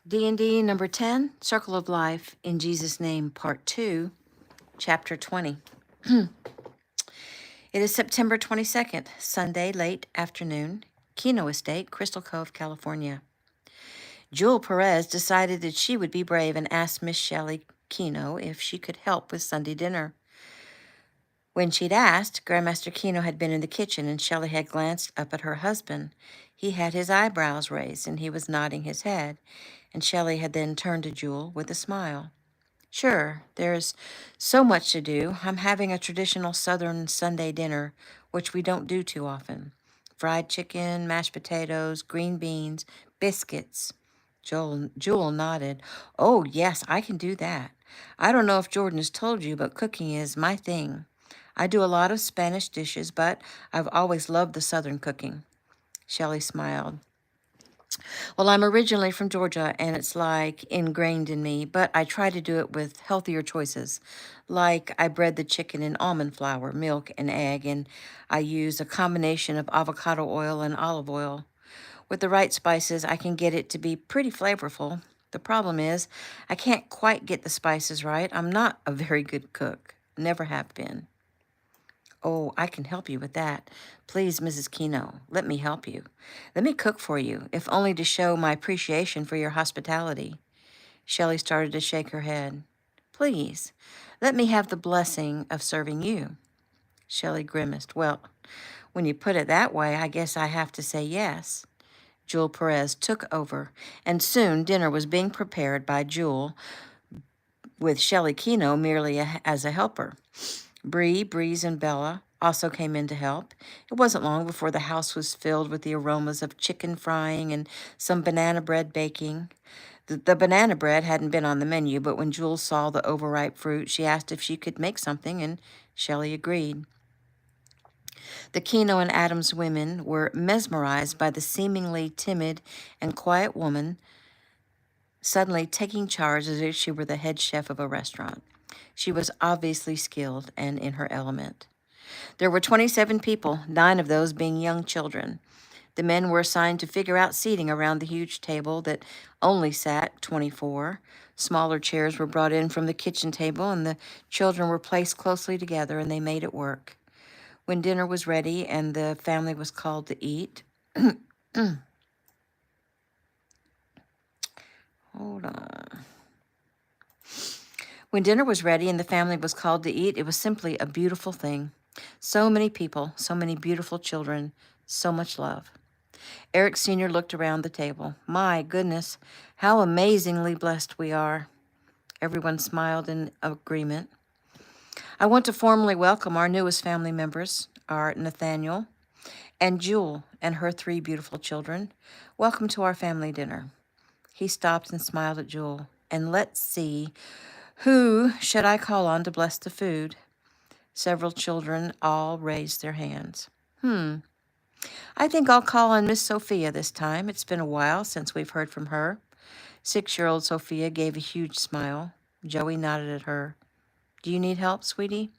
DND number 10, Circle of Life in Jesus' Name, Part 2, Chapter 20. It is September 22nd, Sunday, late afternoon, Keno Estate, Crystal Cove, California. Jewel Perez decided that she would be brave and asked Miss Shelley Keno if she could help with Sunday dinner. When she'd asked, Grandmaster Keno had been in the kitchen and Shelley had glanced up at her husband. He had his eyebrows raised and he was nodding his head, and Shelley had then turned to Jewel with a smile. Sure, there's so much to do. I'm having a traditional Southern Sunday dinner, which we don't do too often. Fried chicken, mashed potatoes, green beans, biscuits. Jewel nodded. Oh, yes, I can do that. I don't know if Jordan has told you, but cooking is my thing. I do a lot of Spanish dishes, but I've always loved the Southern cooking. Shelley smiled. Well, I'm originally from Georgia, and it's like ingrained in me, but I try to do it with healthier choices. Like I bread the chicken in almond flour, milk, and egg, and I use a combination of avocado oil and olive oil. With the right spices, I can get it to be pretty flavorful. The problem is, I can't quite get the spices right. I'm not a very good cook, never have been. Oh, I can help you with that. Please, Mrs. Keno, let me help you. Let me cook for you, if only to show my appreciation for your hospitality. Shelley started to shake her head. Please, let me have the blessing of serving you. Shelley grimaced. Well, when you put it that way, I guess I have to say yes. Jewel Perez took over, and soon dinner was being prepared by Jewel, with Shelley Keno merely as a helper. Bree, Breeze, and Bella also came in to help. It wasn't long before the house was filled with the aromas of chicken frying and some banana bread baking. The banana bread hadn't been on the menu, but when Jules saw the overripe fruit, she asked if she could make something, and Shelley agreed. The Keno and Adams women were mesmerized by the seemingly timid and quiet woman suddenly taking charge as if she were the head chef of a restaurant. She was obviously skilled and in her element. There were 27 people, 9 of those being young children. The men were assigned to figure out seating around the huge table that only sat 24. Smaller chairs were brought in from the kitchen table, and the children were placed closely together, and they made it work. When dinner was ready and the family was called to eat, hold on. When dinner was ready and the family was called to eat, it was simply a beautiful thing. So many people, so many beautiful children, so much love. Eric Sr. looked around the table. My goodness, how amazingly blessed we are. Everyone smiled in agreement. I want to formally welcome our newest family members, our Nathaniel and Jewel and her 3 beautiful children. Welcome to our family dinner. He stopped and smiled at Jewel. And let's see, who should I call on to bless the food? Several children all raised their hands. I think I'll call on Miss Sophia this time. It's been a while since we've heard from her. 6-year-old Sophia gave a huge smile. Joey nodded at her. Do you need help, sweetie?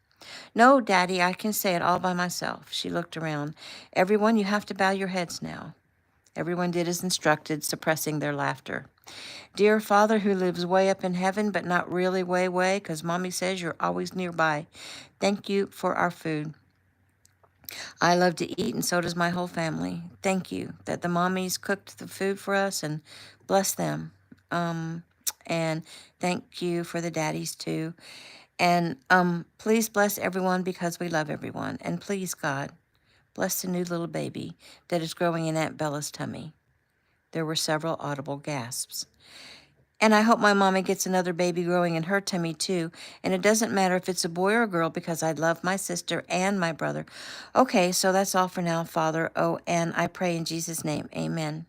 No, Daddy, I can say it all by myself. She looked around. Everyone, you have to bow your heads now. Everyone did as instructed, suppressing their laughter. Dear Father who lives way up in heaven, but not really way, 'cause Mommy says you're always nearby. Thank you for our food. I love to eat, and so does my whole family. Thank you that the mommies cooked the food for us, and bless them. And thank you for the daddies, too. And please bless everyone because we love everyone. And please, God, bless the new little baby that is growing in Aunt Bella's tummy. There were several audible gasps. And I hope my mommy gets another baby growing in her tummy, too. And it doesn't matter if it's a boy or a girl because I love my sister and my brother. Okay, so that's all for now, Father. Oh, and I pray in Jesus' name. Amen.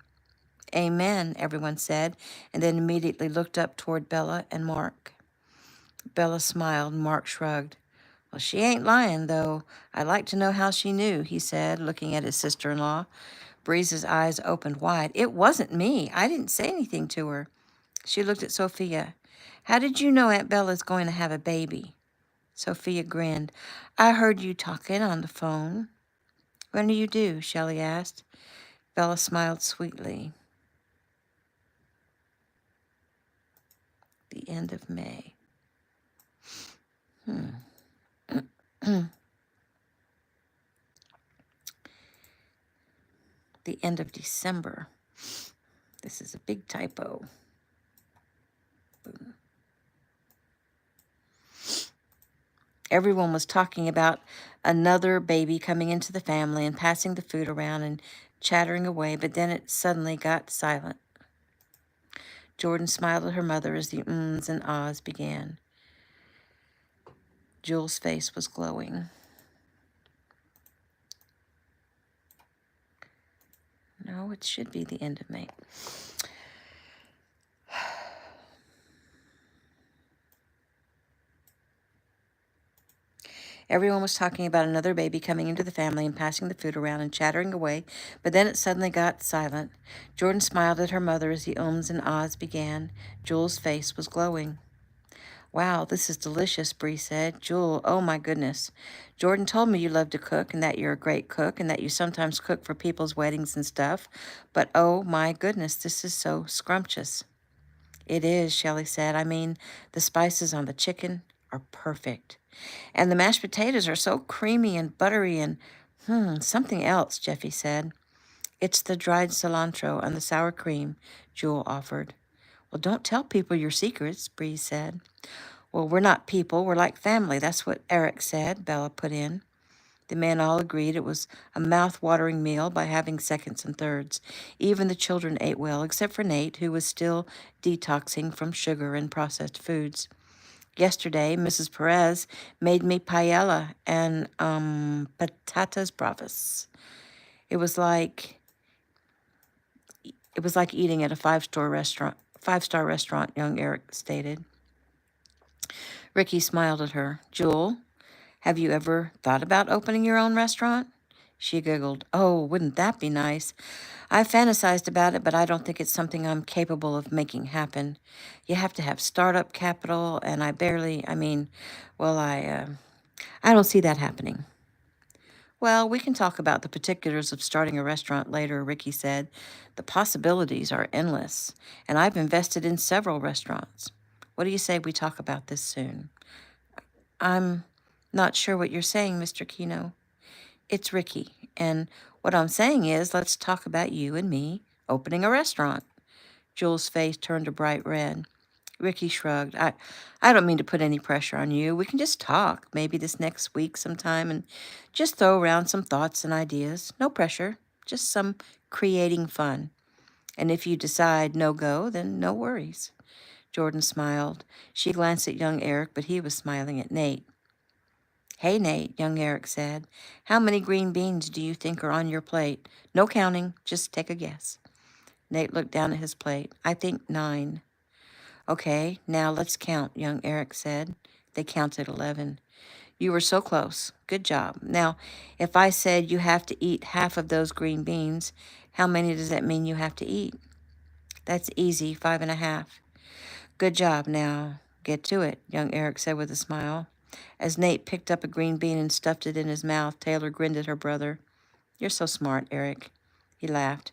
Amen, everyone said, and then immediately looked up toward Bella and Mark. Bella smiled. Mark shrugged. Well, she ain't lying, though. I'd like to know how she knew, he said, looking at his sister-in-law. Breeze's eyes opened wide. It wasn't me. I didn't say anything to her. She looked at Sophia. How did you know Aunt Bella's going to have a baby? Sophia grinned. I heard you talking on the phone. When do you do? Shelley asked. Bella smiled sweetly. the end of May? The end of December. This is a big typo. Boom. Everyone was talking about another baby coming into the family and passing the food around and chattering away, but then it suddenly got silent. Jordan smiled at her mother as the ums and ahs began. Jules' face was glowing. No, it should be the end of May. Everyone was talking about another baby coming into the family and passing the food around and chattering away, but then it suddenly got silent. Jordan smiled at her mother as the ums and ahs began. Jules' face was glowing. Wow, this is delicious, Bree said. Jewel, oh my goodness. Jordan told me you love to cook and that you're a great cook and that you sometimes cook for people's weddings and stuff. But oh my goodness, this is so scrumptious. It is, Shelley said. I mean, the spices on the chicken are perfect. And the mashed potatoes are so creamy and buttery and, something else, Jeffy said. It's the dried cilantro and the sour cream, Jewel offered. Well, don't tell people your secrets, Bree said. Well, we're not people, we're like family. That's what Eric said, Bella put in. The men all agreed it was a mouth-watering meal by having seconds and thirds. Even the children ate well, except for Nate, who was still detoxing from sugar and processed foods. Yesterday, Mrs. Perez made me paella and patatas bravas. It was like eating at a five-star restaurant, young Eric stated. Ricky smiled at her. Jewel, have you ever thought about opening your own restaurant? She giggled. Oh, wouldn't that be nice? I've fantasized about it, but I don't think it's something I'm capable of making happen. You have to have startup capital, and I don't see that happening. Well, we can talk about the particulars of starting a restaurant later, Ricky said. The possibilities are endless, and I've invested in several restaurants. What do you say we talk about this soon? I'm not sure what you're saying, Mr. Kino. It's Ricky, and what I'm saying is let's talk about you and me opening a restaurant. Jules' face turned a bright red. Ricky shrugged. I don't mean to put any pressure on you. We can just talk, maybe this next week sometime, and just throw around some thoughts and ideas. No pressure, just some creating fun. And if you decide no go, then no worries. Jordan smiled. She glanced at young Eric, but he was smiling at Nate. Hey, Nate, young Eric said. How many green beans do you think are on your plate? No counting, just take a guess. Nate looked down at his plate. I think 9. Okay, now let's count, young Eric said. They counted 11. You were so close. Good job. Now, if I said you have to eat half of those green beans, how many does that mean you have to eat? That's easy, 5.5. Good job. Now, get to it, young Eric said with a smile. As Nate picked up a green bean and stuffed it in his mouth, Taylor grinned at her brother. You're so smart, Eric. He laughed.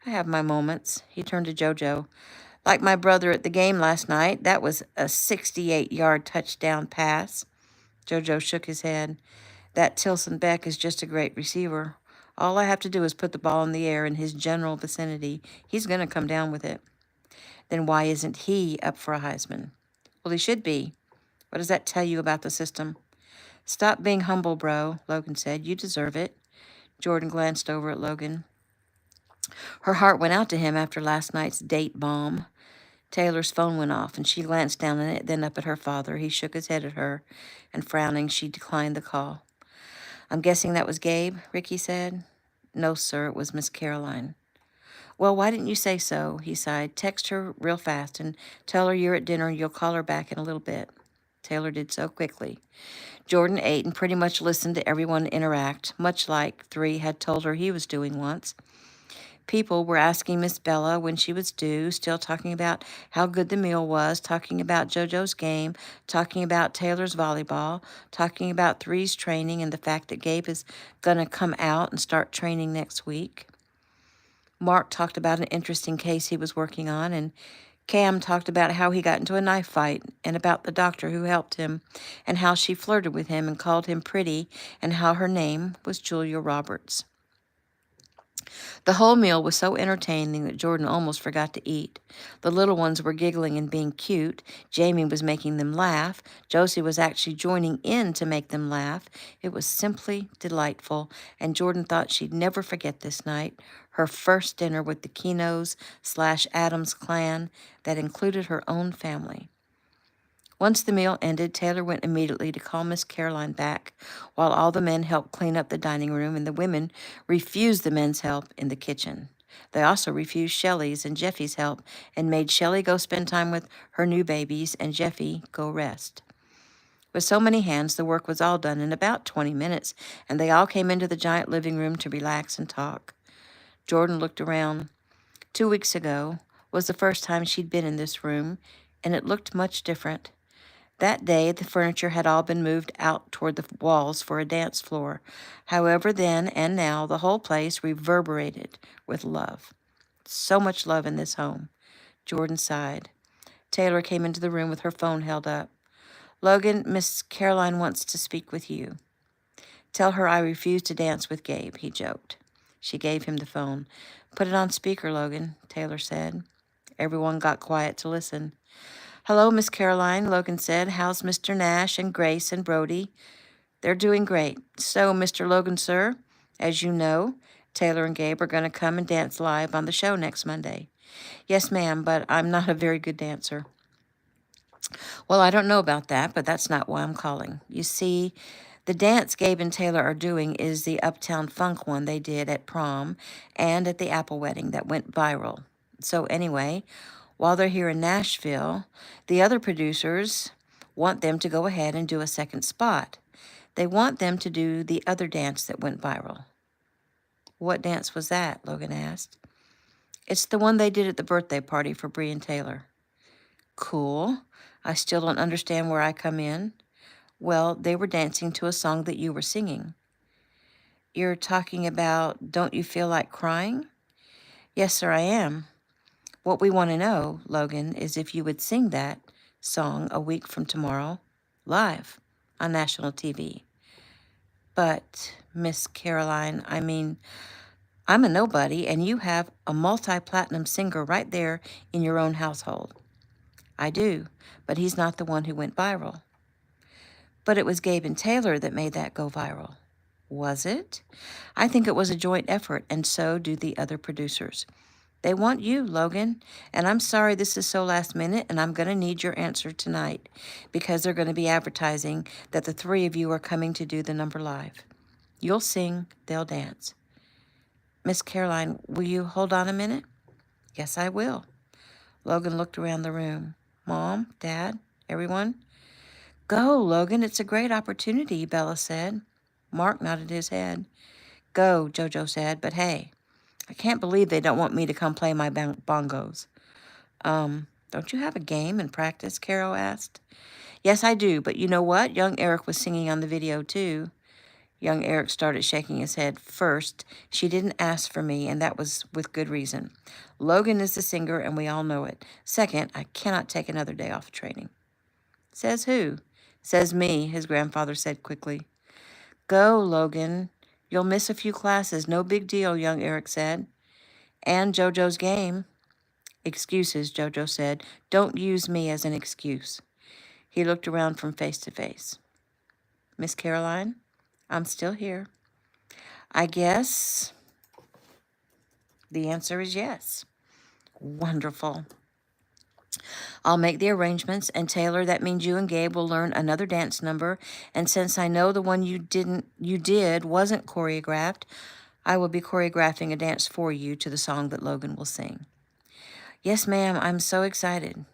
I have my moments. He turned to JoJo. Like my brother at the game last night, that was a 68-yard touchdown pass. JoJo shook his head. That Tilson Beck is just a great receiver. All I have to do is put the ball in the air in his general vicinity. He's going to come down with it. Then why isn't he up for a Heisman? Well, he should be. What does that tell you about the system? Stop being humble, bro, Logan said. You deserve it. Jordan glanced over at Logan. Her heart went out to him after last night's date bomb. Taylor's phone went off, and she glanced down at it, then up at her father. He shook his head at her, and frowning, she declined the call. I'm guessing that was Gabe, Ricky said. No, sir, it was Miss Caroline. Well, why didn't you say so? He sighed. Text her real fast and tell her you're at dinner and you'll call her back in a little bit. Taylor did so quickly. Jordan ate and pretty much listened to everyone interact, much like 3 had told her he was doing once. People were asking Miss Bella when she was due, still talking about how good the meal was, talking about JoJo's game, talking about Taylor's volleyball, talking about 3's training and the fact that Gabe is going to come out and start training next week. Mark talked about an interesting case he was working on, and Cam talked about how he got into a knife fight and about the doctor who helped him and how she flirted with him and called him pretty and how her name was Julia Roberts. The whole meal was so entertaining that Jordan almost forgot to eat. The little ones were giggling and being cute. Jamie was making them laugh. Josie was actually joining in to make them laugh. It was simply delightful, and Jordan thought she'd never forget this night, her first dinner with the Kenos/Adams clan that included her own family. Once the meal ended, Taylor went immediately to call Miss Caroline back, while all the men helped clean up the dining room and the women refused the men's help in the kitchen. They also refused Shelley's and Jeffy's help and made Shelley go spend time with her new babies and Jeffy go rest. With so many hands, the work was all done in about 20 minutes, and they all came into the giant living room to relax and talk. Jordan looked around. 2 weeks ago was the first time she'd been in this room, and it looked much different. That day, the furniture had all been moved out toward the walls for a dance floor. However, then and now, the whole place reverberated with love. So much love in this home. Jordan sighed. Taylor came into the room with her phone held up. Logan, Miss Caroline wants to speak with you. Tell her I refuse to dance with Gabe, he joked. She gave him the phone. Put it on speaker, Logan, Taylor said. Everyone got quiet to listen. Hello, Miss Caroline, Logan said. How's Mr. Nash and Grace and Brody? They're doing great. So, Mr. Logan, sir, as you know, Taylor and Gabe are going to come and dance live on the show next Monday. Yes, ma'am, but I'm not a very good dancer. Well, I don't know about that, but that's not why I'm calling. You see, the dance Gabe and Taylor are doing is the Uptown Funk one they did at prom and at the Apple wedding that went viral. So anyway, while they're here in Nashville, the other producers want them to go ahead and do a second spot. They want them to do the other dance that went viral. What dance was that? Logan asked. It's the one they did at the birthday party for Bree and Taylor. Cool. I still don't understand where I come in. Well, they were dancing to a song that you were singing. You're talking about Don't You Feel Like Crying? Yes, sir, I am. What we want to know, Logan, is if you would sing that song a week from tomorrow, live on national TV. But, Miss Caroline, I'm a nobody, and you have a multi-platinum singer right there in your own household. I do, but he's not the one who went viral. But it was Gabe and Taylor that made that go viral. Was it? I think it was a joint effort, and so do the other producers. They want you, Logan, and I'm sorry this is so last minute, and I'm going to need your answer tonight because they're going to be advertising that the three of you are coming to do the number live. You'll sing, they'll dance. Miss Caroline, will you hold on a minute? Yes, I will. Logan looked around the room. Mom, Dad, everyone? Go, Logan, it's a great opportunity, Bella said. Mark nodded his head. Go, Jojo said, but hey, I can't believe they don't want me to come play my bongos. Don't you have a game and practice? Carol asked. Yes, I do, but you know what? Young Eric was singing on the video, too. Young Eric started shaking his head. First, she didn't ask for me, and that was with good reason. Logan is the singer, and we all know it. Second, I cannot take another day off training. Says who? Says me, his grandfather said quickly. Go, Logan. You'll miss a few classes. No big deal, young Eric said. And Jojo's game. Excuses, Jojo said. Don't use me as an excuse. He looked around from face to face. Miss Caroline, I'm still here. I guess the answer is yes. Wonderful. I'll make the arrangements, and Taylor, that means you and Gabe will learn another dance number, and since I know the one you did wasn't choreographed, I will be choreographing a dance for you to the song that Logan will sing. Yes, ma'am, I'm so excited.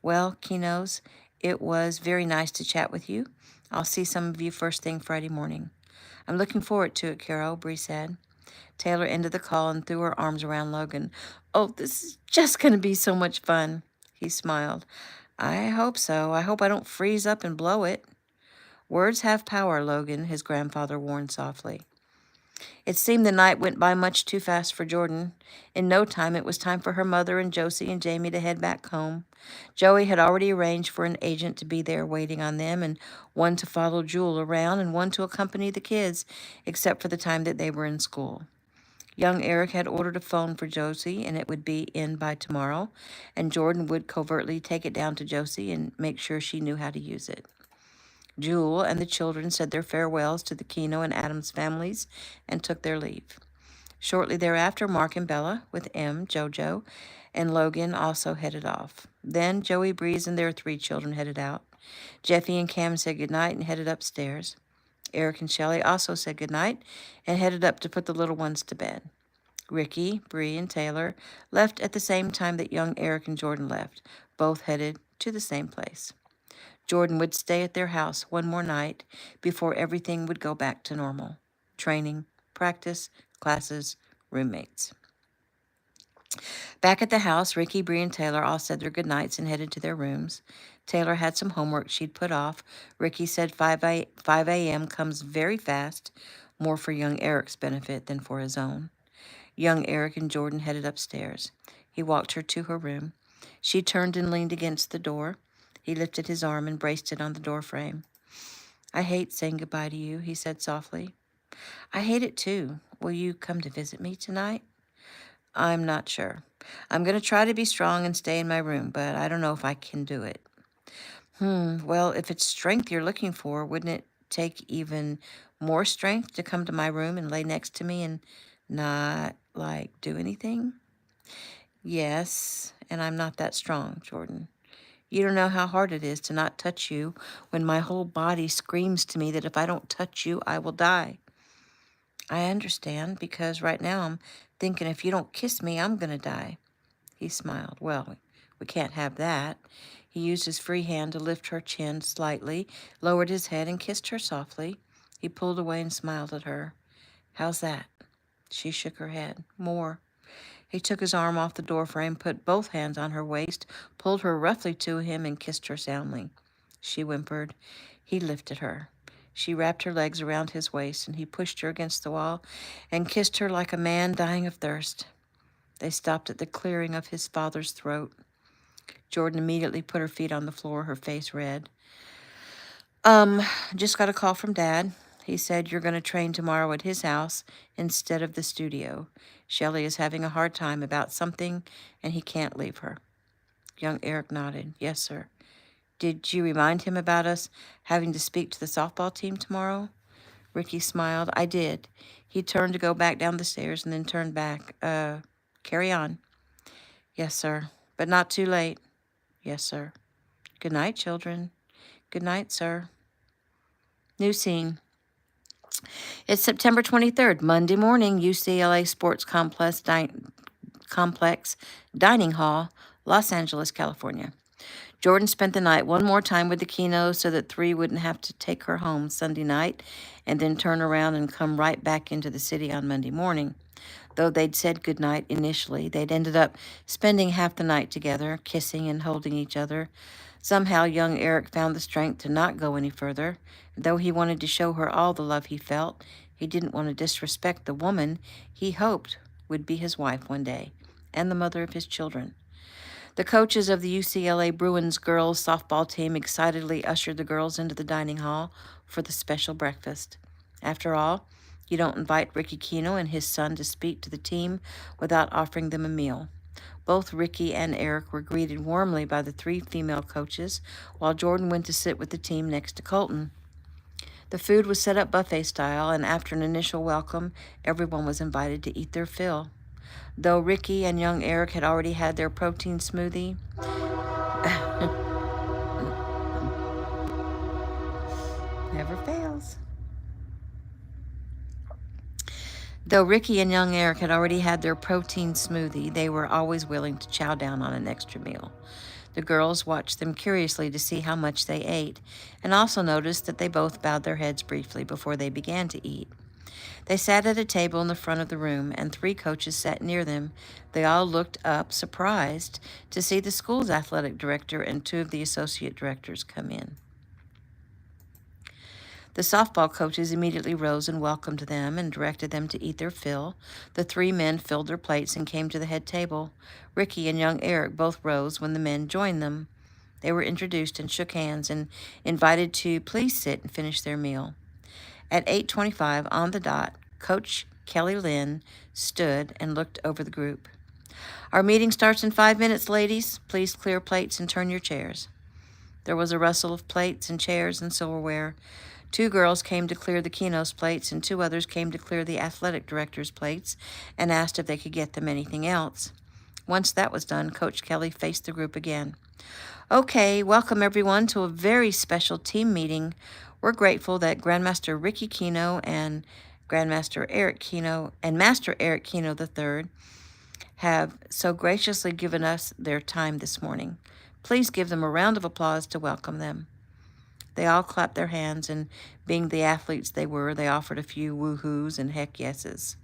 Well, Kenos, it was very nice to chat with you. I'll see some of you first thing Friday morning. I'm looking forward to it, Carol, Bree said. Taylor ended the call and threw her arms around Logan. Oh, this is just going to be so much fun. He smiled. I hope so. I hope I don't freeze up and blow it. Words have power, Logan, his grandfather warned softly. It seemed the night went by much too fast for Jordan. In no time, it was time for her mother and Josie and Jamie to head back home. Joey had already arranged for an agent to be there waiting on them, and one to follow Jewel around, and one to accompany the kids, except for the time that they were in school. Young Eric had ordered a phone for Josie, and it would be in by tomorrow, and Jordan would covertly take it down to Josie and make sure she knew how to use it. Jewel and the children said their farewells to the Keno and Adams families and took their leave. Shortly thereafter, Mark and Bella, with M, Jojo, and Logan also headed off. Then Joey, Breeze, and their 3 children headed out. Jeffy and Cam said goodnight and headed upstairs. Eric and Shelley also said goodnight and headed up to put the little ones to bed. Ricky, Bree, and Taylor left at the same time that young Eric and Jordan left, both headed to the same place. Jordan would stay at their house one more night before everything would go back to normal. Training, practice, classes, roommates. Back at the house, Ricky, Bree, and Taylor all said their goodnights and headed to their rooms. Taylor had some homework she'd put off. Ricky said 5 a.m. comes very fast, more for young Eric's benefit than for his own. Young Eric and Jordan headed upstairs. He walked her to her room. She turned and leaned against the door. He lifted his arm and braced it on the doorframe. "I hate saying goodbye to you," he said softly. "I hate it too. Will you come to visit me tonight?" "I'm not sure. I'm going to try to be strong and stay in my room, but I don't know if I can do it." Well, if it's strength you're looking for, wouldn't it take even more strength to come to my room and lay next to me and not, do anything?" "Yes, and I'm not that strong, Jordan. You don't know how hard it is to not touch you when my whole body screams to me that if I don't touch you, I will die." "I understand, because right now I'm thinking if you don't kiss me, I'm going to die." He smiled. "Well, we can't have that." He used his free hand to lift her chin slightly, lowered his head, and kissed her softly. He pulled away and smiled at her. "How's that?" She shook her head. "More." He took his arm off the doorframe, put both hands on her waist, pulled her roughly to him, and kissed her soundly. She whimpered. He lifted her. She wrapped her legs around his waist, and he pushed her against the wall and kissed her like a man dying of thirst. They stopped at the clearing of his father's throat. Jordan immediately put her feet on the floor, her face red. Just got a call from Dad. He said you're going to train tomorrow at his house instead of the studio. Shelley is having a hard time about something, and he can't leave her." Young Eric nodded. "Yes, sir." "Did you remind him about us having to speak to the softball team tomorrow?" Ricky smiled. "I did." He turned to go back down the stairs and then turned back. Carry on." "Yes, sir. But not too late." "Yes, sir." "Good night, children." "Good night, sir." New scene. It's September 23rd, Monday morning, UCLA Sports Complex Dining Hall, Los Angeles, California. Jordan spent the night one more time with the Kenos so that 3 wouldn't have to take her home Sunday night and then turn around and come right back into the city on Monday morning. Though they'd said goodnight initially, they'd ended up spending half the night together, kissing and holding each other. Somehow young Eric found the strength to not go any further. Though he wanted to show her all the love he felt, he didn't want to disrespect the woman he hoped would be his wife one day, and the mother of his children. The coaches of the UCLA Bruins girls softball team excitedly ushered the girls into the dining hall for the special breakfast. After all, you don't invite Ricky Keno and his son to speak to the team without offering them a meal. Both Ricky and Eric were greeted warmly by the 3 female coaches, while Jordan went to sit with the team next to Colton. The food was set up buffet style, and after an initial welcome, everyone was invited to eat their fill. Though Ricky and young Eric had already had their protein smoothie, never fails. Though Ricky and young Eric had already had their protein smoothie, they were always willing to chow down on an extra meal. The girls watched them curiously to see how much they ate, and also noticed that they both bowed their heads briefly before they began to eat. They sat at a table in the front of the room, and 3 coaches sat near them. They all looked up, surprised, to see the school's athletic director and 2 of the associate directors come in. The softball coaches immediately rose and welcomed them and directed them to eat their fill. The three men filled their plates and came to the head table. Ricky and young Eric both rose when the men joined them. They were introduced and shook hands and invited to please sit and finish their meal. At 8:25 on the dot, Coach Kelly Lynn stood and looked over the group. Our meeting starts in 5 minutes, ladies. Please clear plates and turn your chairs. There was a rustle of plates and chairs and silverware. 2 girls came to clear the Keno's plates, and 2 others came to clear the athletic director's plates and asked if they could get them anything else. Once that was done, Coach Kelly faced the group again. Okay, welcome everyone to a very special team meeting. We're grateful that Grandmaster Ricky Keno and Grandmaster Eric Keno and Master Eric Keno III have so graciously given us their time this morning. Please give them a round of applause to welcome them. They all clapped their hands, and being the athletes they were, they offered a few woo-hoos and heck yeses.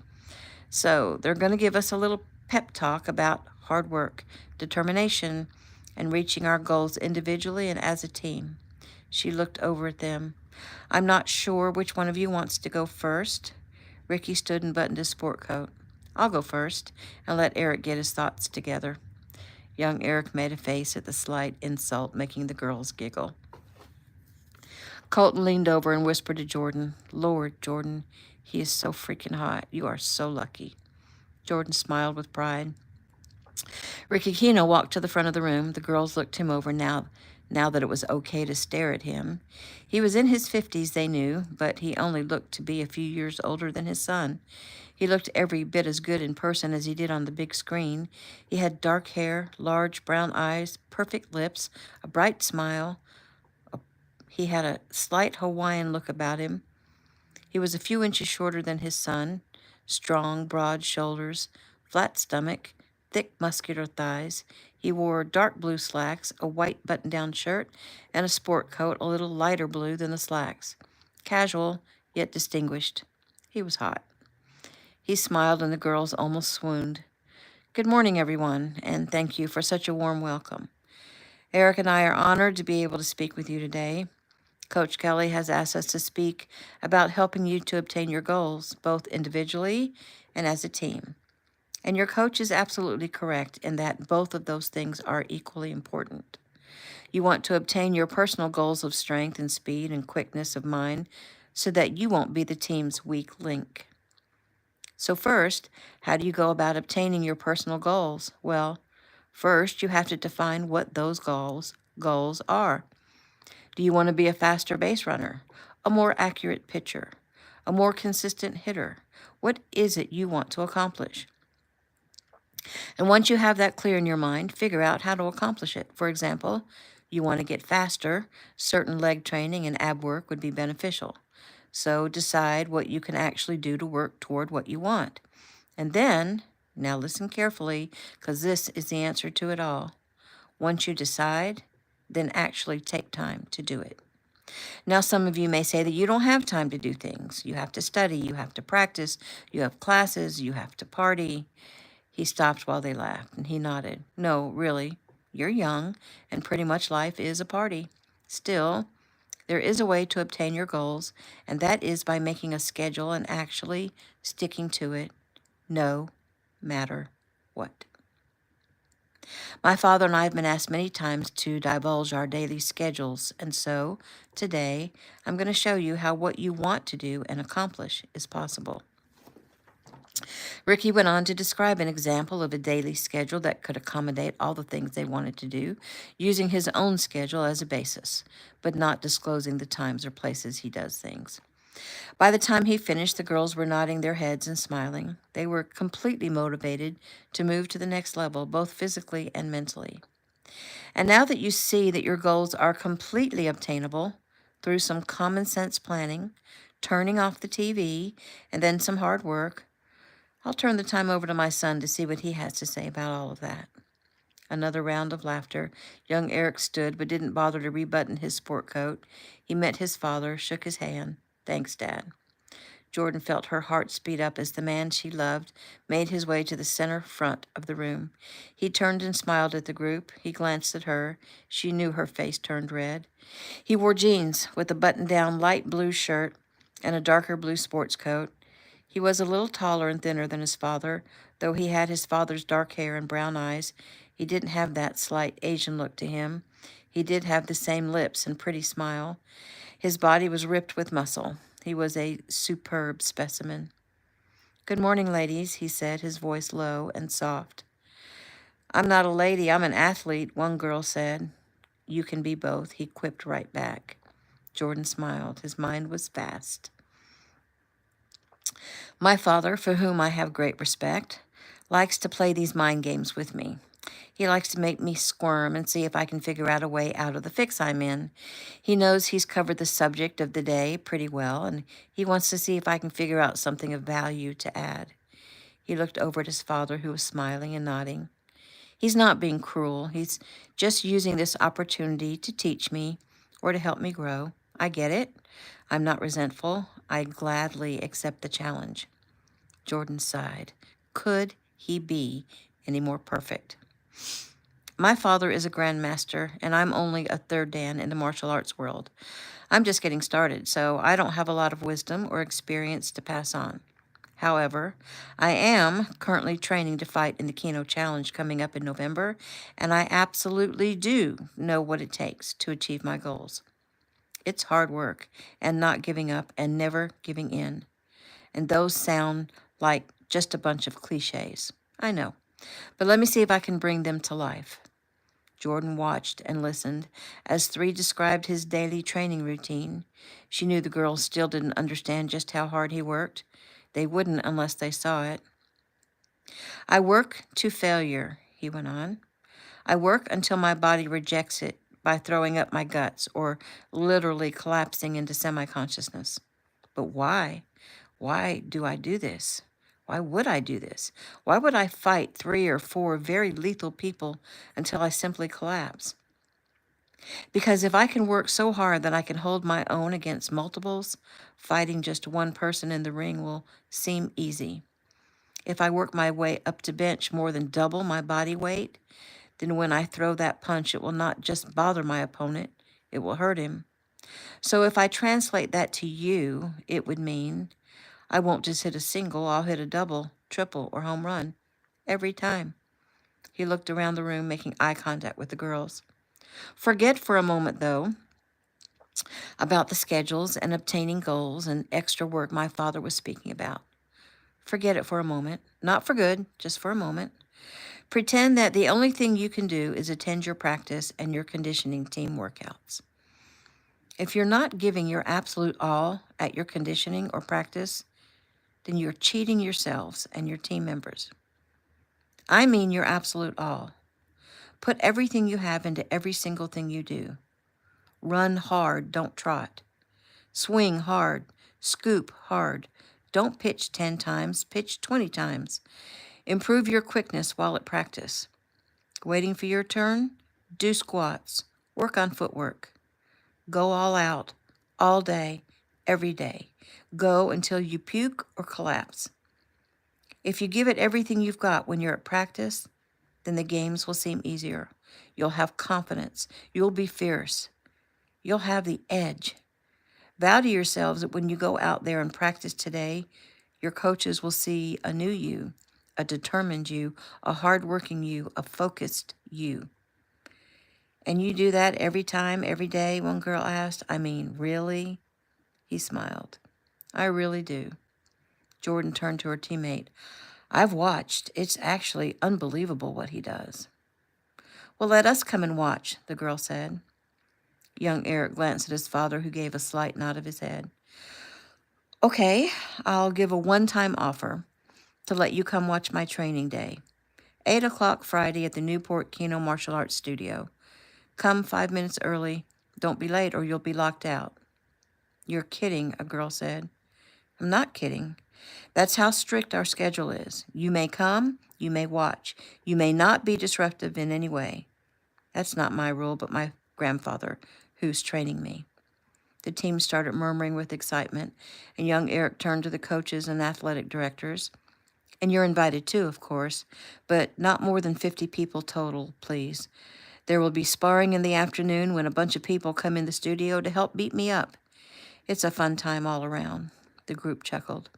So they're going to give us a little pep talk about hard work, determination, and reaching our goals individually and as a team. She looked over at them. I'm not sure which one of you wants to go first. Ricky stood and buttoned his sport coat. I'll go first and let Eric get his thoughts together. Young Eric made a face at the slight insult, making the girls giggle. Colton leaned over and whispered to Jordan, Lord, Jordan, he is so freaking hot. You are so lucky. Jordan smiled with pride. Ricky Keno walked to the front of the room. The girls looked him over now that it was okay to stare at him. He was in his 50s, they knew, but he only looked to be a few years older than his son. He looked every bit as good in person as he did on the big screen. He had dark hair, large brown eyes, perfect lips, a bright smile. He had a slight Hawaiian look about him. He was a few inches shorter than his son, strong, broad shoulders, flat stomach, thick, muscular thighs. He wore dark blue slacks, a white button-down shirt, and a sport coat a little lighter blue than the slacks. Casual, yet distinguished. He was hot. He smiled, and the girls almost swooned. Good morning, everyone, and thank you for such a warm welcome. Eric and I are honored to be able to speak with you today. Coach Kelly has asked us to speak about helping you to obtain your goals, both individually and as a team. And your coach is absolutely correct in that both of those things are equally important. You want to obtain your personal goals of strength and speed and quickness of mind so that you won't be the team's weak link. So first, how do you go about obtaining your personal goals? Well, first you have to define what those goals are. Do you want to be a faster base runner, a more accurate pitcher, a more consistent hitter? What is it you want to accomplish? And once you have that clear in your mind, figure out how to accomplish it. For example, you want to get faster, certain leg training and ab work would be beneficial. So decide what you can actually do to work toward what you want. And then, now listen carefully, because this is the answer to it all. Once you decide, then actually take time to do it. Now, some of you may say that you don't have time to do things. You have to study, you have to practice, you have classes, you have to party. He stopped while they laughed, and he nodded. No, really, you're young, and pretty much life is a party. Still, there is a way to obtain your goals, and that is by making a schedule and actually sticking to it, no matter what. My father and I have been asked many times to divulge our daily schedules, and so today I'm going to show you how what you want to do and accomplish is possible. Ricky went on to describe an example of a daily schedule that could accommodate all the things they wanted to do, using his own schedule as a basis, but not disclosing the times or places he does things. By the time he finished, the girls were nodding their heads and smiling. They were completely motivated to move to the next level, both physically and mentally. And now that you see that your goals are completely obtainable through some common sense planning, turning off the TV, and then some hard work, I'll turn the time over to my son to see what he has to say about all of that. Another round of laughter. Young Eric stood but didn't bother to rebutton his sport coat. He met his father, shook his hand. Thanks, Dad. Jordan felt her heart speed up as the man she loved made his way to the center front of the room. He turned and smiled at the group. He glanced at her. She knew her face turned red. He wore jeans with a button-down light blue shirt and a darker blue sports coat. He was a little taller and thinner than his father. Though he had his father's dark hair and brown eyes, he didn't have that slight Asian look to him. He did have the same lips and pretty smile. His body was ripped with muscle. He was a superb specimen. "Good morning, ladies," he said, his voice low and soft. "I'm not a lady, I'm an athlete," one girl said. "You can be both," he quipped right back. Jordan smiled. His mind was fast. "My father, for whom I have great respect, likes to play these mind games with me. He likes to make me squirm and see if I can figure out a way out of the fix I'm in. He knows he's covered the subject of the day pretty well, and he wants to see if I can figure out something of value to add." He looked over at his father, who was smiling and nodding. "He's not being cruel. He's just using this opportunity to teach me or to help me grow. I get it. I'm not resentful. I gladly accept the challenge." Jordan sighed. Could he be any more perfect? "My father is a grandmaster, and I'm only a third dan in the martial arts world. I'm just getting started, so I don't have a lot of wisdom or experience to pass on. However, I am currently training to fight in the Keno Challenge coming up in November, and I absolutely do know what it takes to achieve my goals. It's hard work and not giving up and never giving in. And those sound like just a bunch of cliches. I know. But let me see if I can bring them to life." Jordan watched and listened as Three described his daily training routine. She knew the girls still didn't understand just how hard he worked. They wouldn't unless they saw it. "I work to failure," he went on. "I work until my body rejects it by throwing up my guts or literally collapsing into semi-consciousness. But why? Why do I do this? Why would I do this? Why would I fight 3 or 4 very lethal people until I simply collapse? Because if I can work so hard that I can hold my own against multiples, fighting just one person in the ring will seem easy. If I work my way up to bench more than double my body weight, then when I throw that punch, it will not just bother my opponent, it will hurt him. So if I translate that to you, it would mean I won't just hit a single, I'll hit a double, triple, or home run every time." He looked around the room, making eye contact with the girls. "Forget for a moment, though, about the schedules and obtaining goals and extra work my father was speaking about. Forget it for a moment. Not for good, just for a moment. Pretend that the only thing you can do is attend your practice and your conditioning team workouts. If you're not giving your absolute all at your conditioning or practice, then you're cheating yourselves and your team members. I mean your absolute all. Put everything you have into every single thing you do. Run hard, don't trot. Swing hard, scoop hard. Don't pitch 10 times, pitch 20 times. Improve your quickness while at practice. Waiting for your turn? Do squats. Work on footwork. Go all out, all day, every day. Go until you puke or collapse. If you give it everything you've got when you're at practice, then the games will seem easier. You'll have confidence. You'll be fierce. You'll have the edge. Vow to yourselves that when you go out there and practice today, your coaches will see a new you, a determined you, a hardworking you, a focused you. And you do that every time, every day?" one girl asked. "I mean, really?" He smiled. "I really do." Jordan turned to her teammate. "I've watched. It's actually unbelievable what he does." "Well, let us come and watch," the girl said. Young Eric glanced at his father, who gave a slight nod of his head. "Okay, I'll give a one-time offer to let you come watch my training day. 8 o'clock Friday at the Newport Keno Martial Arts Studio. Come 5 minutes early. Don't be late or you'll be locked out." "You're kidding," a girl said. "I'm not kidding. That's how strict our schedule is. You may come, you may watch. You may not be disruptive in any way. That's not my rule, but my grandfather, who's training me." The team started murmuring with excitement, and young Eric turned to the coaches and athletic directors. And you're invited too, of course, but not more than 50 people total, please. There will be sparring in the afternoon when a bunch of people come in the studio to help beat me up. It's a fun time all around. The group chuckled.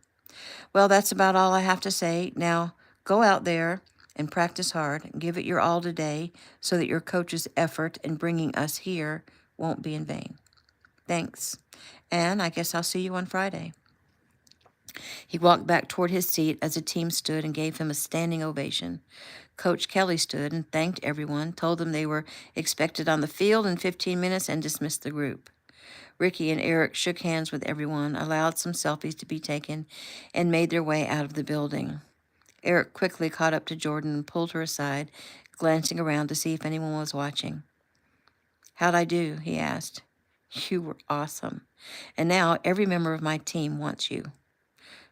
Well, that's about all I have to say. Now, go out there and practice hard and give it your all today so that your coach's effort in bringing us here won't be in vain. Thanks. And I guess I'll see you on Friday. He walked back toward his seat as the team stood and gave him a standing ovation. Coach Kelly stood and thanked everyone, told them they were expected on the field in 15 minutes, and dismissed the group. Ricky and Eric shook hands with everyone, allowed some selfies to be taken, and made their way out of the building. Eric quickly caught up to Jordan and pulled her aside, glancing around to see if anyone was watching. How'd I do? He asked. You were awesome. And now every member of my team wants you.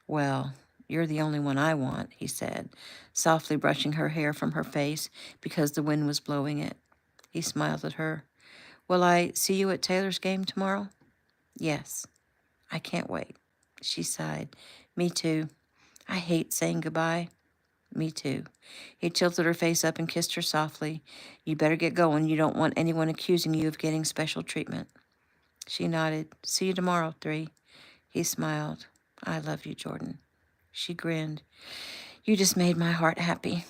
Well, you're the only one I want, he said, softly brushing her hair from her face because the wind was blowing it. He smiled at her. Will I see you at Taylor's game tomorrow? Yes. I can't wait. She sighed. Me too. I hate saying goodbye. Me too. He tilted her face up and kissed her softly. You better get going. You don't want anyone accusing you of getting special treatment. She nodded. See you tomorrow, 3. He smiled. I love you, Jordan. She grinned. You just made my heart happy.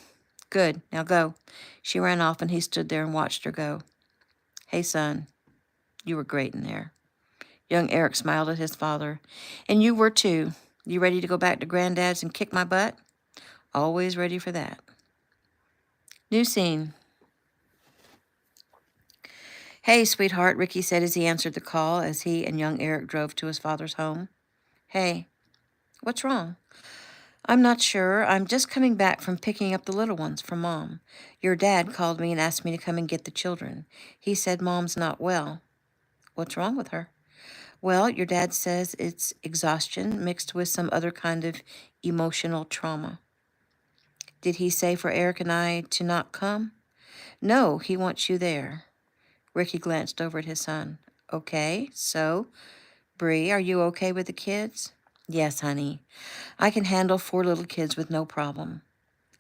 Good. Now go. She ran off and he stood there and watched her go. Hey, son. You were great in there. Young Eric smiled at his father. And you were too. You ready to go back to Granddad's and kick my butt? Always ready for that. New scene. Hey, sweetheart, Ricky said as he answered the call as he and young Eric drove to his father's home. Hey, what's wrong? I'm not sure. I'm just coming back from picking up the little ones from Mom. Your dad called me and asked me to come and get the children. He said Mom's not well. What's wrong with her? Well, your dad says it's exhaustion mixed with some other kind of emotional trauma. Did he say for Eric and I to not come? No, he wants you there. Ricky glanced over at his son. Okay, so, Bree, are you okay with the kids? Yes, honey. I can handle 4 little kids with no problem.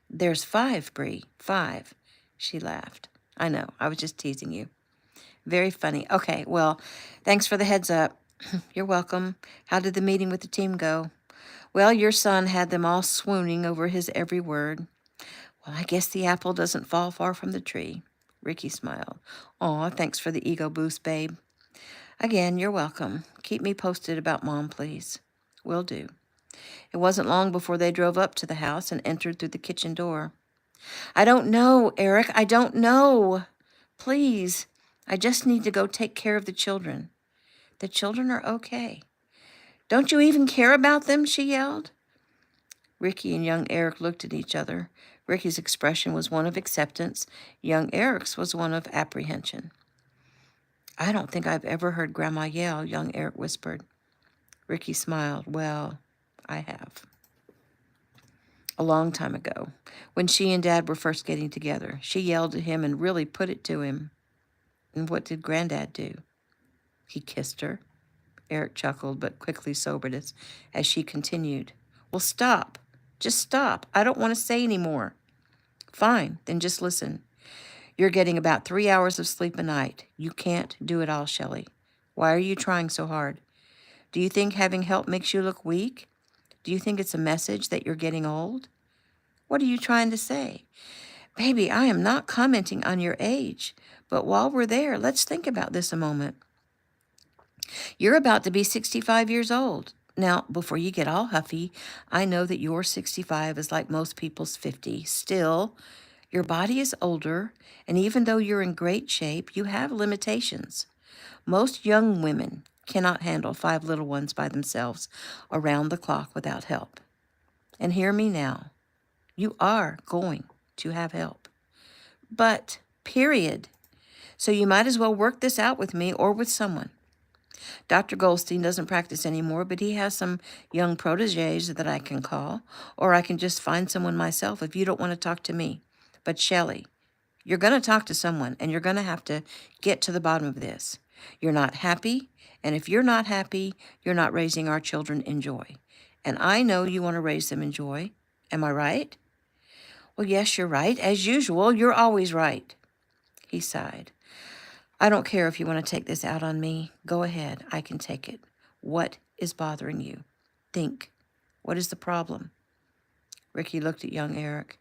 There's 5, Bree, 5. She laughed. I know, I was just teasing you. Very funny. Okay, well, thanks for the heads up. You're welcome. How did the meeting with the team go? Well, your son had them all swooning over his every word. Well, I guess the apple doesn't fall far from the tree. Ricky smiled. Aw, thanks for the ego boost, babe. Again, you're welcome. Keep me posted about Mom, please. Will do. It wasn't long before they drove up to the house and entered through the kitchen door. I don't know, Eric. I don't know. Please. I just need to go take care of the children. The children are okay. Don't you even care about them? She yelled. Ricky and young Eric looked at each other. Ricky's expression was one of acceptance. Young Eric's was one of apprehension. I don't think I've ever heard Grandma yell, young Eric whispered. Ricky smiled. Well, I have. A long time ago, when she and Dad were first getting together, she yelled at him and really put it to him. And what did Granddad do? He kissed her. Eric chuckled, but quickly sobered as she continued. Well, stop. Just stop. I don't want to say any more. Fine, then just listen. You're getting about 3 hours of sleep a night. You can't do it all, Shelley. Why are you trying so hard? Do you think having help makes you look weak? Do you think it's a message that you're getting old? What are you trying to say? Baby, I am not commenting on your age, but while we're there, let's think about this a moment. You're about to be 65 years old. Now, before you get all huffy, I know that your 65 is like most people's 50. Still, your body is older, and even though you're in great shape, you have limitations. Most young women cannot handle 5 little ones by themselves around the clock without help. And hear me now. You are going to have help. But, period. So you might as well work this out with me or with someone. Dr. Goldstein doesn't practice anymore, but he has some young protégés that I can call, or I can just find someone myself if you don't want to talk to me. But Shelley, you're going to talk to someone, and you're going to have to get to the bottom of this. You're not happy, and if you're not happy, you're not raising our children in joy. And I know you want to raise them in joy. Am I right? Well, yes, you're right. As usual, you're always right. He sighed. I don't care if you want to take this out on me. Go ahead. I can take it. What is bothering you? Think. What is the problem? Ricky looked at young Eric.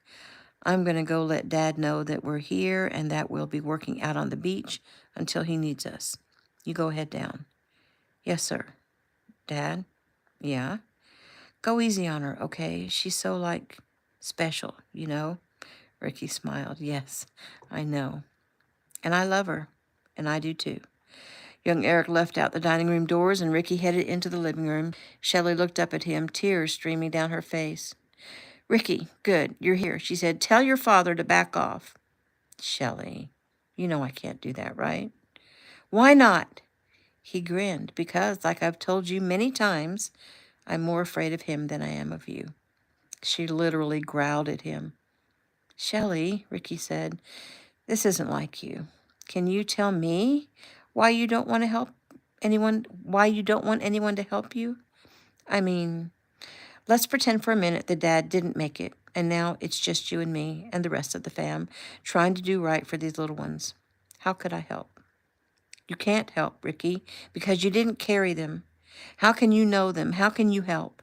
I'm going to go let Dad know that we're here and that we'll be working out on the beach until he needs us. You go head down. Yes, sir. Dad? Yeah? Go easy on her, okay? She's so, special, you know? Ricky smiled. Yes, I know. And I love her. And I do too. Young Eric left out the dining room doors and Ricky headed into the living room. Shelley looked up at him, tears streaming down her face. Ricky, good, you're here. She said, tell your father to back off. Shelley, you know I can't do that, right? Why not? He grinned, because, like I've told you many times, I'm more afraid of him than I am of you. She literally growled at him. Shelley, Ricky said, this isn't like you. Can you tell me why you don't want to help anyone, why you don't want anyone to help you? I mean, let's pretend for a minute that Dad didn't make it, and now it's just you and me and the rest of the fam trying to do right for these little ones. How could I help? You can't help, Ricky, because you didn't carry them. How can you know them? How can you help?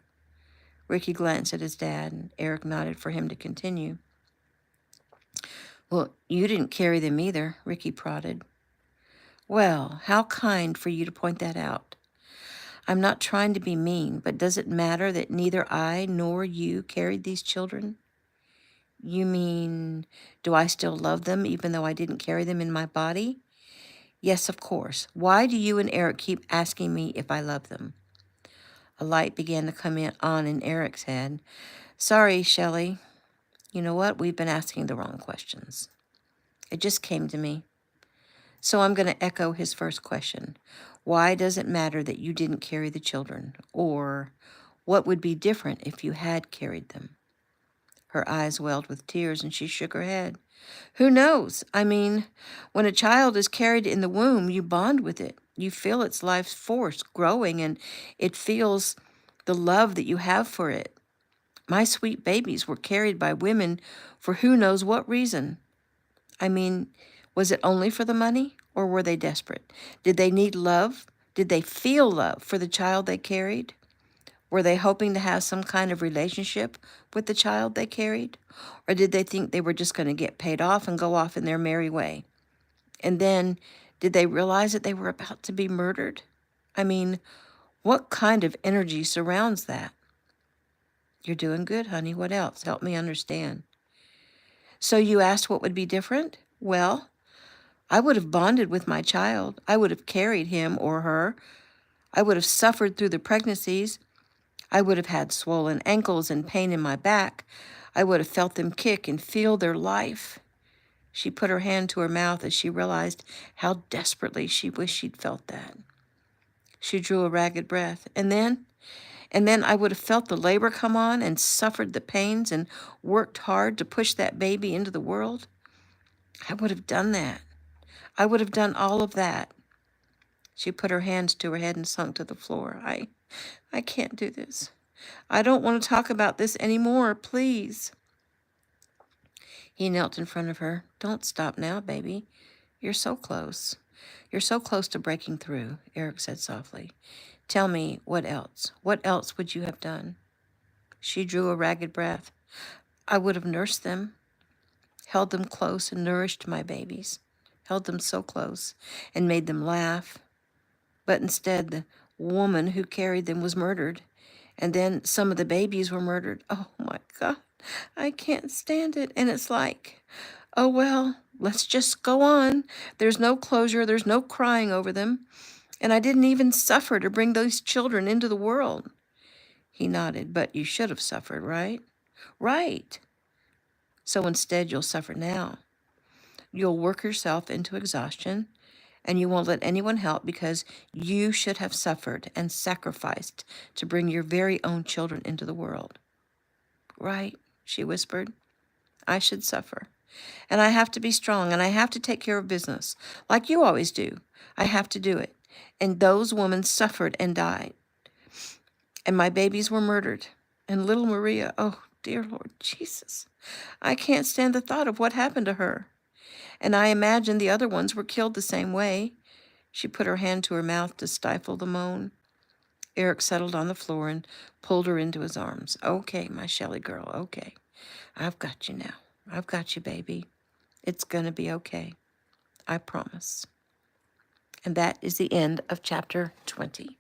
Ricky glanced at his dad, and Eric nodded for him to continue. Well, you didn't carry them either, Ricky prodded. Well, how kind for you to point that out. I'm not trying to be mean, but does it matter that neither I nor you carried these children? You mean, do I still love them even though I didn't carry them in my body? Yes, of course. Why do you and Eric keep asking me if I love them? A light began to come on in Eric's head. Sorry, Shelley. You know what? We've been asking the wrong questions. It just came to me. So I'm going to echo his first question. Why does it matter that you didn't carry the children? Or what would be different if you had carried them? Her eyes welled with tears and she shook her head. Who knows? I mean, when a child is carried in the womb, you bond with it. You feel its life force growing and it feels the love that you have for it. My sweet babies were carried by women for who knows what reason. I mean, was it only for the money or were they desperate? Did they need love? Did they feel love for the child they carried? Were they hoping to have some kind of relationship with the child they carried? Or did they think they were just going to get paid off and go off in their merry way? And then, did they realize that they were about to be murdered? I mean, what kind of energy surrounds that? You're doing good, honey. What else? Help me understand. So you asked what would be different? Well, I would have bonded with my child. I would have carried him or her. I would have suffered through the pregnancies. I would have had swollen ankles and pain in my back. I would have felt them kick and feel their life. She put her hand to her mouth as she realized how desperately she wished she'd felt that. She drew a ragged breath. And then I would have felt the labor come on and suffered the pains and worked hard to push that baby into the world. I would have done that. I would have done all of that. She put her hands to her head and sunk to the floor. I can't do this. I don't want to talk about this anymore, please. He knelt in front of her. Don't stop now, baby. You're so close. You're so close to breaking through, Eric said softly. Tell me, what else? What else would you have done? She drew a ragged breath. I would have nursed them, held them close and nourished my babies, held them so close and made them laugh. But instead, the woman who carried them was murdered. And then some of the babies were murdered. Oh, my God. I can't stand it. And it's like, oh, well, let's just go on. There's no closure. There's no crying over them. And I didn't even suffer to bring those children into the world. He nodded. But you should have suffered, right? Right. So instead, you'll suffer now. You'll work yourself into exhaustion. And you won't let anyone help because you should have suffered and sacrificed to bring your very own children into the world. Right, she whispered. I should suffer. And I have to be strong, and I have to take care of business, like you always do. I have to do it. And those women suffered and died. And my babies were murdered. And little Maria, oh, dear Lord Jesus, I can't stand the thought of what happened to her. And I imagine the other ones were killed the same way. She put her hand to her mouth to stifle the moan. Eric settled on the floor and pulled her into his arms. Okay, my Shelley girl, okay. I've got you now. I've got you, baby. It's going to be okay. I promise. And that is the end of chapter 20.